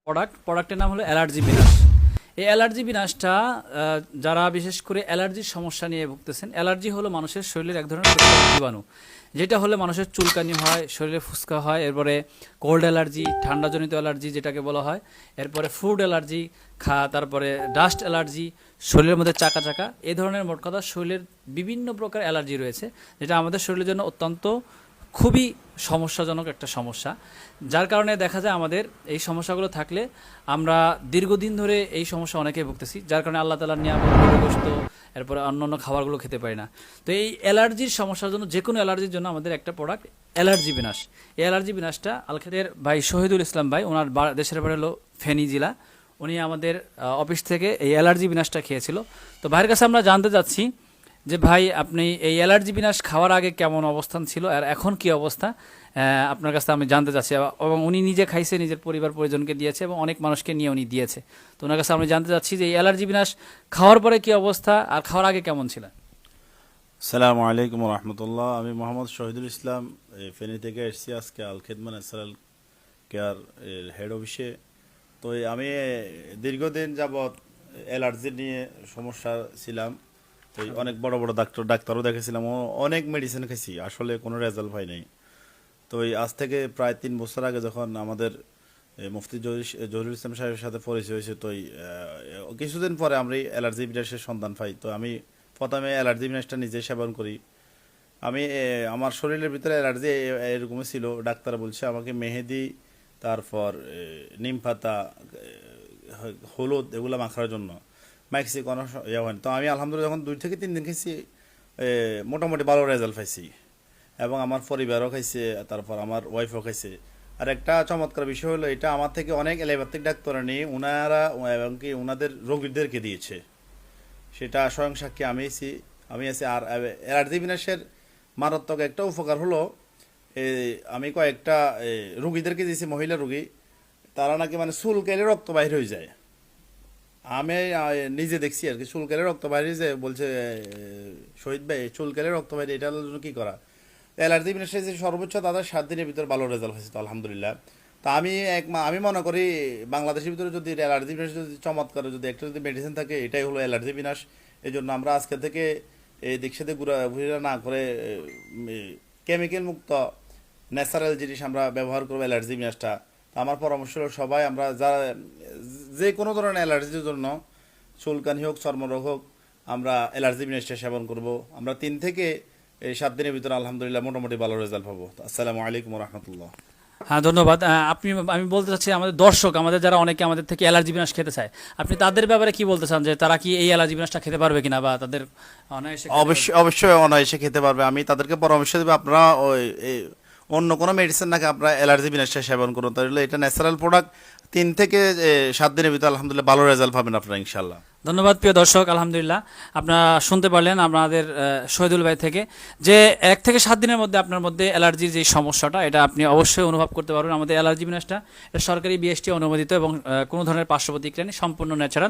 প্রোডাক্টের নাম হলো অ্যালার্জি বিনাশ। এই অ্যালার্জি বিনাশটা যারা বিশেষ করে অ্যালার্জির সমস্যা নিয়ে ভুগতেছেন, অ্যালার্জি হলো মানুষের শরীরের এক ধরনের ক্ষতিকর জীবাণু, যেটা হলে মানুষের চুলকানি হয়, শরীরে ফুসকা হয়, এরপরে কোল্ড অ্যালার্জি, ঠান্ডাজনিত অ্যালার্জি যেটাকে বলা হয়, এরপরে ফুড অ্যালার্জি, তারপরে ডাস্ট অ্যালার্জি, শরীরের মধ্যে চাকা চাকা, এই ধরনের মোট কথা শরীরের বিভিন্ন প্রকার অ্যালার্জি রয়েছে, যেটা আমাদের শরীরের জন্য অত্যন্ত খুবই সমস্যাজনক একটা সমস্যা। যার কারণে দেখা যায় আমাদের এই সমস্যাগুলো থাকলে আমরা দীর্ঘদিন ধরে এই সমস্যা অনেকেই ভুগতেছি, যার কারণে আল্লাহ তাআলার নিয়ামত গোশত এরপরে অন্যান্য খাবারগুলো খেতে পারি না। তো এই অ্যালার্জির সমস্যার জন্য, যে কোনো অ্যালার্জির জন্য আমাদের একটা প্রোডাক্ট অ্যালার্জি বিনাশ। এই অ্যালার্জি বিনাশটা আলখাদের ভাই শহীদুল ইসলাম ভাই, ওনার দেশের বাড়ি হলো ফেনী জেলা, উনি আমাদের অফিস থেকে এই অ্যালার্জি বিনাশটা খেয়েছিল। তো ভাইয়ের কাছে আমরা জানতে চাচ্ছি যে ভাই, আপনি এই অ্যালার্জি বিনাশ খাওয়ার আগে কেমন অবস্থান ছিল আর এখন কি অবস্থা, আপনার কাছে আমি জানতে চাচ্ছি। এবং উনি নিজে খাইছে, নিজের পরিবার পরিজনকে দিয়েছে এবং অনেক মানুষকে নিয়ে উনি দিয়েছে। তো ওনার কাছে আমি জানতে চাচ্ছি যে এই অ্যালার্জি বিনাশ খাওয়ার পরে কি অবস্থা আর খাওয়ার আগে কেমন ছিল। আসসালামু আলাইকুম রহমতুল্লাহ। আমি মোহাম্মদ শহীদুল ইসলাম, ফেনী থেকে এসেছি আজকে আল খেদমা ন্যাচারাল কেয়ার এর হেড অফিসে। তো আমি দীর্ঘদিন যাবৎ অ্যালার্জি নিয়ে সমস্যা ছিলাম। তো অনেক বড় বড় ডাক্তারও দেখেছিলাম, অনেক মেডিসিন খেয়েছি, আসলে কোনো রেজাল্ট হয় নাই। তো আজ থেকে প্রায় 3 বছর আগে যখন আমাদের মুফতি জহিরুল ইসলাম সাহেবের সাথে পরিচয় হয়েছে, তো কিছুদিন পরে আমরা এই অ্যালার্জি বিনাশের সন্ধান পাই। তো আমি প্রথমে অ্যালার্জি বিনাশটা নিজে সেবন করি। আমি আমার শরীরের ভিতরে অ্যালার্জি এরকমই ছিল। ডাক্তার বলছে আমাকে মেহেদি, তারপর নিম পাতা, হলুদ এগুলো মাখার জন্য। মাখছি, কোনো ইয়ে হয়নি। তো আমি আলহামদুলিল্লাহ যখন 2 থেকে 3 দিন খেয়েছি, মোটামুটি ভালো রেজাল্ট পাইছি এবং আমার পরিবারও খাইছে, তারপর আমার ওয়াইফও খাইছে। আর একটা চমৎকার বিষয় হলো, এটা আমার থেকে অনেক এলোপ্যাথিক ডাক্তার নিয়ে ওনারা এবং কি ওনাদের রোগীদেরকে দিয়েছে, সেটা স্বয়ং সাক্ষী আমি আছি। আর অ্যালার্জি বিনাশের মারাত্মক একটা উপকার হলো, আমি কয়েকটা রুগীদেরকে দিয়েছি, মহিলা রুগী, তারা নাকি মানে চুল কেলে রক্ত বাইর হয়ে যায়। আমি নিজে দেখছি আর কি, চুল কেলে রক্ত বাইর হয়ে যায়। বলছে শহীদ ভাই, চুল কেলে রক্ত বাইরে, এটার জন্য কি করা? অ্যালার্জি বিনাশের যে সর্বোচ্চ তাদের 7 দিনের ভিতরে ভালো রেজাল্ট হয়েছে, তো আলহামদুলিল্লাহ। তো আমি মনে করি বাংলাদেশের ভিতরে যদি অ্যালার্জি বিনাশ যদি চমৎকার যদি একটা যদি মেডিসিন থাকে, এটাই হলো অ্যালার্জি বিনাশ। এই জন্য আমরা আজকে থেকে এই দিক সাথে ঘুরা না করে কেমিক্যাল মুক্ত ন্যাচারাল জিনিস আমরা ব্যবহার করবো অ্যালার্জি বিনাশটা। তো আমার পরামর্শ হলো সবাই আমরা যারা যে কোনো ধরনের অ্যালার্জির জন্য, চুলকানি হোক, চর্মরোগ হোক, আমরা অ্যালার্জি বিনাশটা সেবন করব। আমরা 3 থেকে 7 দিনের ভিতরে আলহামদুলিল্লাহ মোটামুটি ভালো রেজাল্ট পাবো। আসসালামু আলাইকুম রহমতুল্লাহ। হ্যাঁ, ধন্যবাদ। আমি বলতে চাচ্ছি আমাদের দর্শক, আমাদের যারা অনেকে আমাদের থেকে অ্যালার্জি বিনাশ খেতে চায়, আপনি তাদের ব্যাপারে কি বলতে চান, যে তারা কি এই অ্যালার্জি বিনাশটা খেতে পারবে কিনা, বা তাদের অনায়াসে খেতে পারবে? অবশ্যই অবশ্যই অনায়াসে খেতে পারবে। আমি তাদেরকে পরামর্শ দেবো, আপনারা ওই অন্য কোনো মেডিসিন নাকি আপনারা অ্যালার্জি বিনাশটা সেবন করুন, তাহলে এটা ন্যাচারাল প্রোডাক্ট। 3 থেকে 7 দিনের ভিতরে আলহামদুলিল্লাহ ভালো রেজাল্ট পাবেন আপনারা ইনশাল্লাহ। ধন্যবাদ প্রিয় দর্শক, আলহামদুলিল্লাহ আপনারা শুনতে পারলেন আমাদের শহীদুল ভাই থেকে, যে 1 থেকে 7 দিনের মধ্যে আপনার মধ্যে অ্যালার্জির যে সমস্যাটা, এটা আপনি অবশ্যই অনুভব করতে পারবেন। আমাদের অ্যালার্জি বিনাশটা এটা সরকারি বিএসটি অনুমোদিত এবং কোনো ধরনের পার্শ্ব প্রতিক্রিয়া নেই, সম্পূর্ণ ন্যাচারাল।